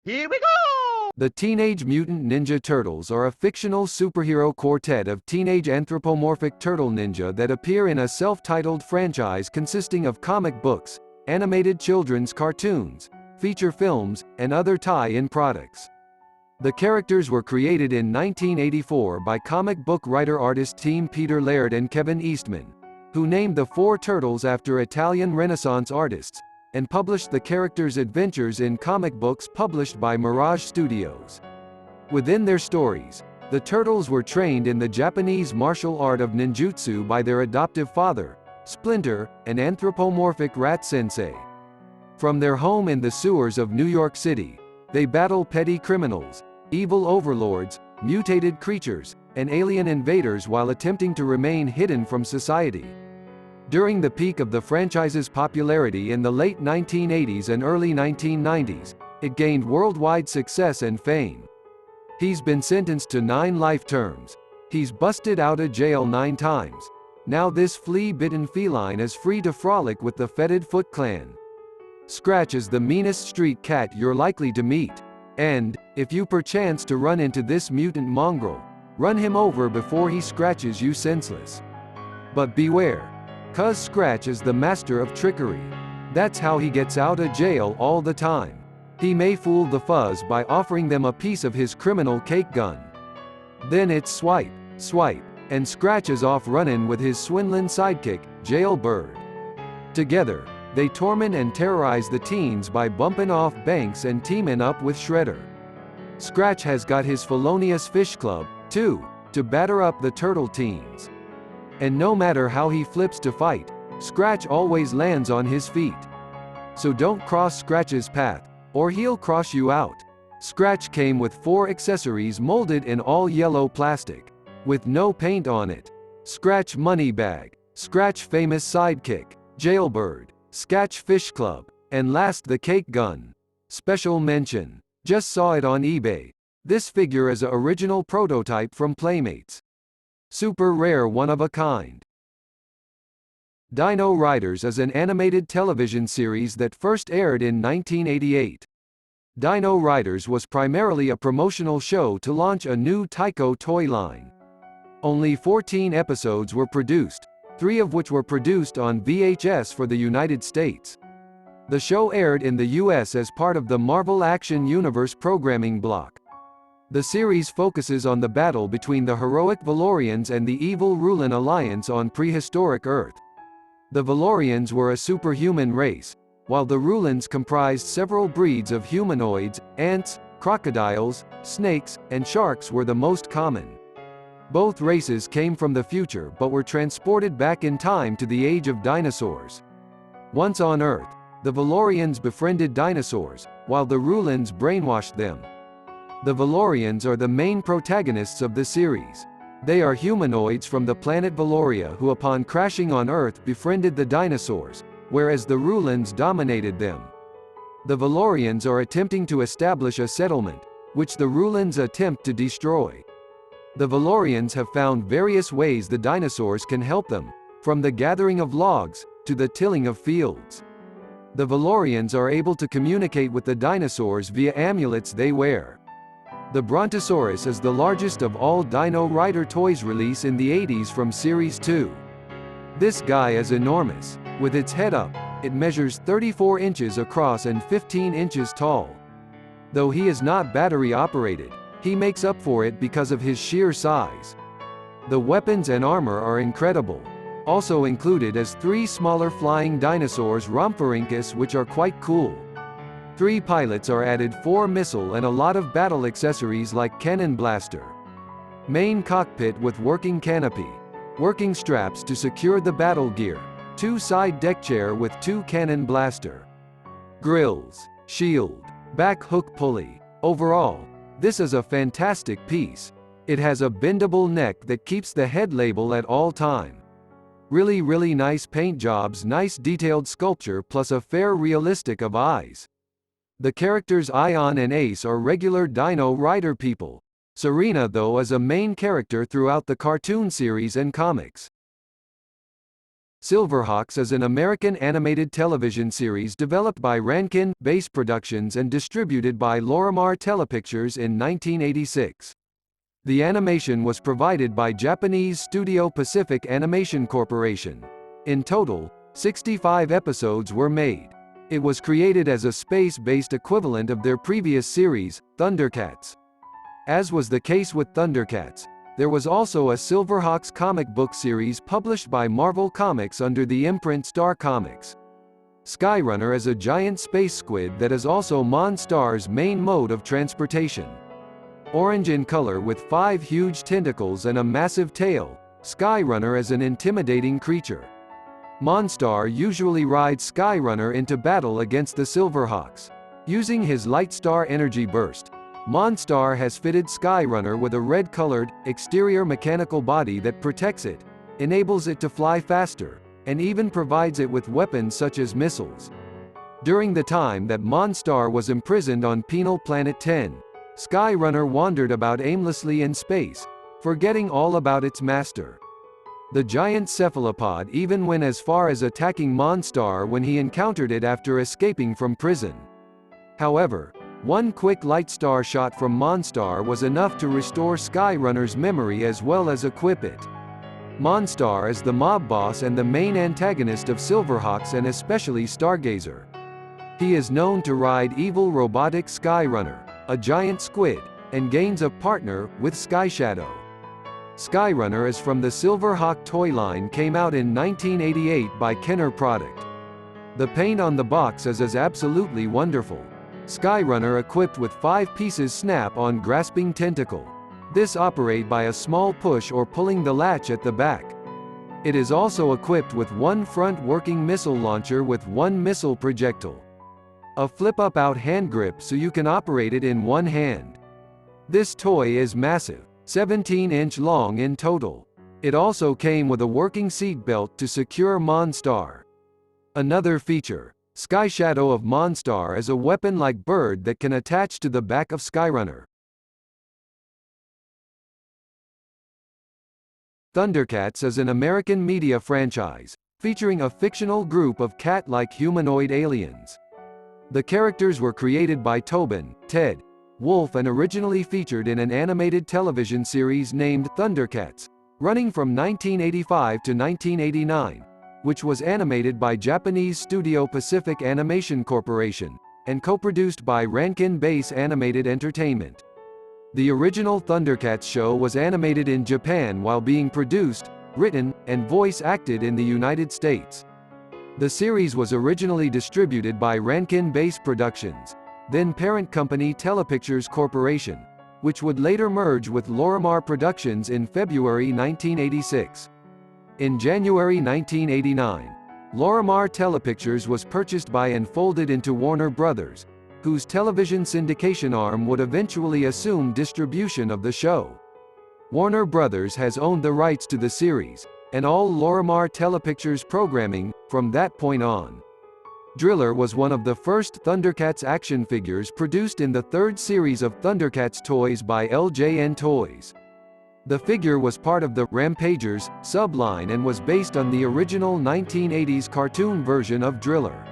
Here we go! The Teenage Mutant Ninja Turtles are a fictional superhero quartet of teenage anthropomorphic turtle ninja that appear in a self-titled franchise consisting of comic books, animated children's cartoons, feature films, and other tie-in products. The characters were created in 1984 by comic book writer-artist team Peter Laird and Kevin Eastman, who named the four turtles after Italian Renaissance artists, and published the characters' adventures in comic books published by Mirage Studios. Within their stories, the turtles were trained in the Japanese martial art of ninjutsu by their adoptive father, Splinter, an anthropomorphic rat sensei. From their home in the sewers of New York City, they battle petty criminals, evil overlords, mutated creatures, and alien invaders while attempting to remain hidden from society. During the peak of the franchise's popularity in the late 1980s and early 1990s, it gained worldwide success and fame. He's been sentenced to 9 life terms. He's busted out of jail 9 times. Now this flea-bitten feline is free to frolic with the fetid Foot Clan. Scratch is the meanest street cat you're likely to meet. And, if you perchance to run into this mutant mongrel, run him over before he scratches you senseless. But beware. 'Cause Scratch is the master of trickery. That's how he gets out of jail all the time. He may fool the fuzz by offering them a piece of his criminal cake gun. Then it's swipe, swipe, and Scratch is off running with his swindling sidekick, Jailbird. Together, they torment and terrorize the teens by bumping off banks and teaming up with Shredder. Scratch has got his felonious fish club, too, to batter up the turtle teens. And no matter how he flips to fight, Scratch always lands on his feet. So don't cross Scratch's path, or he'll cross you out. Scratch came with 4 accessories molded in all yellow plastic, with no paint on it. Scratch Money Bag, Scratch Famous Sidekick, Jailbird, Scratch Fish Club, and last the Cake Gun. Special mention. Just saw it on eBay. This figure is a original prototype from Playmates. Super rare, one of a kind. Dino Riders is an animated television series that first aired in 1988. Dino Riders was primarily a promotional show to launch a new Tyco toy line. Only 14 episodes were produced, 3 of which were produced on VHS for the United States. The show aired in the US as part of the Marvel Action Universe programming block. The series focuses on the battle between the heroic Valorians and the evil Rulin Alliance on prehistoric Earth. The Valorians were a superhuman race, while the Rulins comprised several breeds of humanoids. Ants, crocodiles, snakes, and sharks were the most common. Both races came from the future but were transported back in time to the age of dinosaurs. Once on Earth, the Valorians befriended dinosaurs, while the Rulins brainwashed them. The Valorians are the main protagonists of the series. They are humanoids from the planet Valoria who upon crashing on Earth befriended the dinosaurs, whereas the Rulins dominated them. The Valorians are attempting to establish a settlement, which the Rulins attempt to destroy. The Valorians have found various ways the dinosaurs can help them, from the gathering of logs, to the tilling of fields. The Valorians are able to communicate with the dinosaurs via amulets they wear. The Brontosaurus is the largest of all Dino Rider toys released in the 80s from Series 2. This guy is enormous. With its head up, it measures 34 inches across and 15 inches tall. Though he is not battery operated, he makes up for it because of his sheer size. The weapons and armor are incredible. Also included is 3 smaller flying dinosaurs Rhomphorhynchus which are quite cool. 3 pilots are added, 4 missile and a lot of battle accessories like cannon blaster. Main cockpit with working canopy. Working straps to secure the battle gear. 2 side deck chair with 2 cannon blaster. Grills, shield, back hook pulley. Overall, this is a fantastic piece. It has a bendable neck that keeps the head label at all time. Really nice paint jobs, nice detailed sculpture plus a fair realistic of eyes. The characters Ion and Ace are regular Dino Rider people. Serena though is a main character throughout the cartoon series and comics. Silverhawks is an American animated television series developed by Rankin Bass Productions and distributed by Lorimar Telepictures in 1986. The animation was provided by Japanese studio Pacific Animation Corporation. In total, 65 episodes were made. It was created as a space-based equivalent of their previous series, Thundercats. As was the case with Thundercats, there was also a Silverhawks comic book series published by Marvel Comics under the imprint Star Comics. Skyrunner is a giant space squid that is also Monstar's main mode of transportation. Orange in color with 5 huge tentacles and a massive tail, Skyrunner is an intimidating creature. Monstar usually rides Skyrunner into battle against the Silverhawks. Using his Lightstar energy burst, Monstar has fitted Skyrunner with a red-colored, exterior mechanical body that protects it, enables it to fly faster, and even provides it with weapons such as missiles. During the time that Monstar was imprisoned on Penal Planet 10, Skyrunner wandered about aimlessly in space, forgetting all about its master. The giant cephalopod even went as far as attacking Monstar when he encountered it after escaping from prison. However, one quick Lightstar shot from Monstar was enough to restore Skyrunner's memory as well as equip it. Monstar is the mob boss and the main antagonist of Silverhawks and especially Stargazer. He is known to ride evil robotic Skyrunner, a giant squid, and gains a partner with Skyshadow. Skyrunner is from the Silverhawk toy line, came out in 1988 by Kenner Product. The paint on the box is absolutely wonderful. Skyrunner equipped with 5 pieces snap-on grasping tentacle. This operate by a small push or pulling the latch at the back. It is also equipped with 1 front working missile launcher with 1 missile projectile. A flip-up out hand grip so you can operate it in 1 hand. This toy is massive, 17-inch long in total. It also came with a working seat belt to secure Monstar. Another feature, Skyshadow of Monstar is a weapon-like bird that can attach to the back of Skyrunner. Thundercats is an American media franchise, featuring a fictional group of cat-like humanoid aliens. The characters were created by Tobin, Ted, Wolf and originally featured in an animated television series named Thundercats, running from 1985 to 1989. Which was animated by Japanese studio Pacific Animation Corporation, and co-produced by Rankin Bass Animated Entertainment. The original Thundercats show was animated in Japan while being produced, written, and voice-acted in the United States. The series was originally distributed by Rankin Bass Productions, then parent company Telepictures Corporation, which would later merge with Lorimar Productions in February 1986. In January 1989, Lorimar Telepictures was purchased by and folded into Warner Brothers, whose television syndication arm would eventually assume distribution of the show. Warner Brothers has owned the rights to the series, and all Lorimar Telepictures programming, from that point on. Driller was one of the first Thundercats action figures produced in the 3rd series of Thundercats toys by LJN Toys. The figure was part of the Rampagers subline and was based on the original 1980s cartoon version of Driller.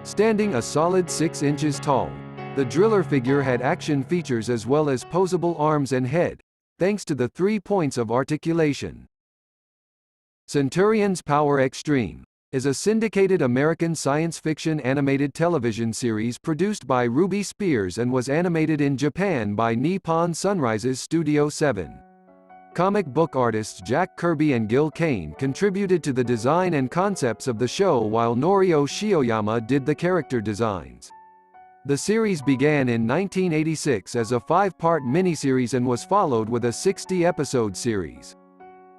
Standing a solid 6 inches tall, the Driller figure had action features as well as posable arms and head, thanks to the 3 points of articulation. Centurions Power Extreme is a syndicated American science fiction animated television series produced by Ruby Spears and was animated in Japan by Nippon Sunrise's Studio 7. Comic book artists Jack Kirby and Gil Kane contributed to the design and concepts of the show while Norio Shioyama did the character designs. The series began in 1986 as a 5-part miniseries and was followed with a 60-episode series.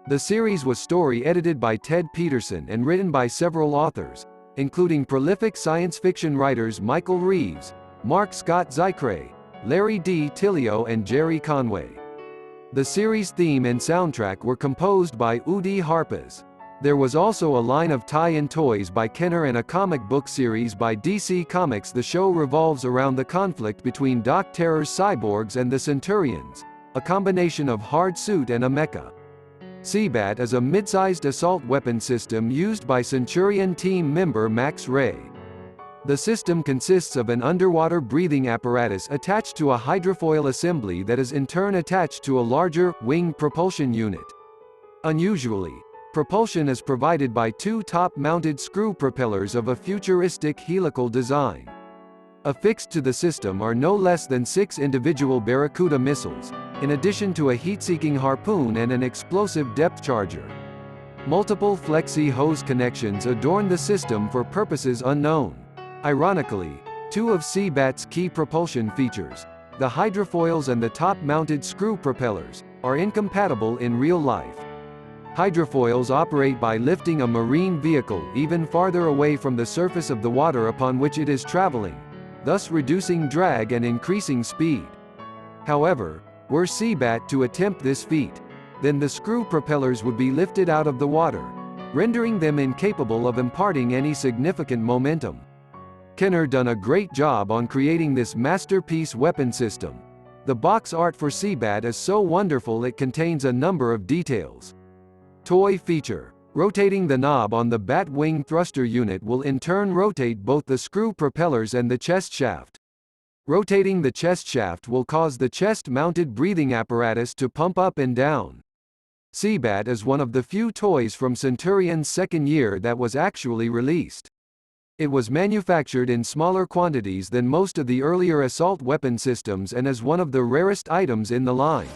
The series was story-edited by Ted Peterson and written by several authors, including prolific science fiction writers Michael Reeves, Mark Scott Zycre, Larry D. Tilio and Jerry Conway. The series theme and soundtrack were composed by Udi Harpas. There was also a line of tie-in toys by Kenner and a comic book series by DC Comics. The show revolves around the conflict between Doc Terror's cyborgs and the Centurions, a combination of hard suit and a mecha. Seabat is a mid-sized assault weapon system used by Centurion team member Max Ray. The system consists of an underwater breathing apparatus attached to a hydrofoil assembly that is in turn attached to a larger, wing propulsion unit. Unusually, propulsion is provided by two top-mounted screw propellers of a futuristic helical design. Affixed to the system are no less than 6 individual Barracuda missiles, in addition to a heat-seeking harpoon and an explosive depth charger. Multiple flexi hose connections adorn the system for purposes unknown. Ironically, two of Seabat's key propulsion features, the hydrofoils and the top-mounted screw propellers, are incompatible in real life. Hydrofoils operate by lifting a marine vehicle even farther away from the surface of the water upon which it is traveling, thus reducing drag and increasing speed. However, were Seabat to attempt this feat, then the screw propellers would be lifted out of the water, rendering them incapable of imparting any significant momentum. Kenner done a great job on creating this masterpiece weapon system. The box art for Seabat is so wonderful it contains a number of details. Toy feature. Rotating the knob on the bat wing thruster unit will in turn rotate both the screw propellers and the chest shaft. Rotating the chest shaft will cause the chest-mounted breathing apparatus to pump up and down. Seabat is one of the few toys from Centurion's second year that was actually released. It was manufactured in smaller quantities than most of the earlier assault weapon systems and is one of the rarest items in the line.